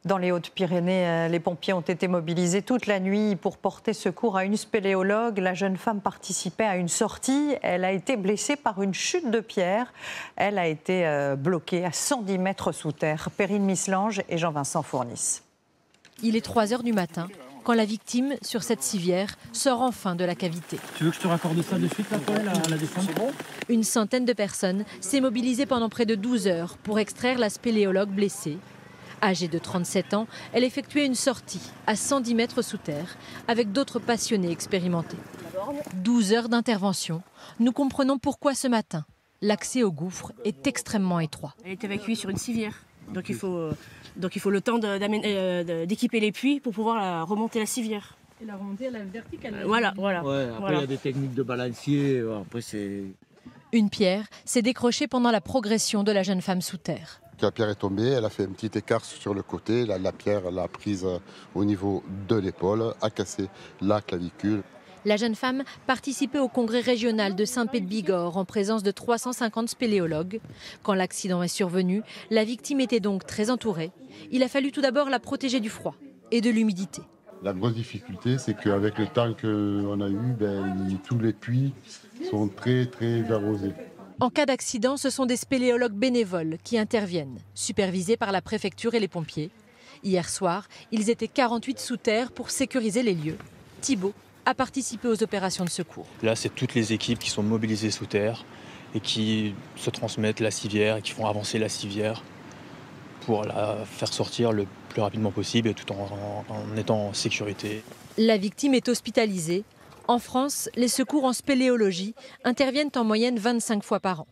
Dans les Hautes-Pyrénées, les pompiers ont été mobilisés toute la nuit pour porter secours à une spéléologue. La jeune femme participait à une sortie. Elle a été blessée par une chute de pierre. Elle a été bloquée à 110 mètres sous terre. Perrine Mislange et Jean-Vincent Fournis. Il est 3 h du matin quand la victime, sur cette civière, sort enfin de la cavité. Tu veux que je te raccorde ça de suite, là, Paul, la descente? Une centaine de personnes s'est mobilisée pendant près de 12 heures pour extraire la spéléologue blessée. Âgée de 37 ans, elle effectuait une sortie à 110 mètres sous terre avec d'autres passionnés expérimentés. 12 heures d'intervention. Nous comprenons pourquoi ce matin, l'accès au gouffre est extrêmement étroit. Elle est évacuée sur une civière. Donc il faut le temps d'équiper les puits pour pouvoir remonter la civière. Et la remonter à la verticale. Voilà. Ouais, après, il y a des techniques de balancier. Après, c'est... Une pierre s'est décrochée pendant la progression de la jeune femme sous terre. La pierre est tombée, elle a fait un petit écart sur le côté. La pierre l'a prise au niveau de l'épaule, a cassé la clavicule. La jeune femme participait au congrès régional de Saint-Pé-de-Bigorre en présence de 350 spéléologues. Quand l'accident est survenu, la victime était donc très entourée. Il a fallu tout d'abord la protéger du froid et de l'humidité. La grosse difficulté, c'est qu'avec le temps qu'on a eu, tous les puits sont très arrosés. En cas d'accident, ce sont des spéléologues bénévoles qui interviennent, supervisés par la préfecture et les pompiers. Hier soir, ils étaient 48 sous terre pour sécuriser les lieux. Thibault a participé aux opérations de secours. Là, c'est toutes les équipes qui sont mobilisées sous terre et qui se transmettent la civière et qui font avancer la civière pour la faire sortir le plus rapidement possible et tout en étant en sécurité. La victime est hospitalisée. En France, les secours en spéléologie interviennent en moyenne 25 fois par an.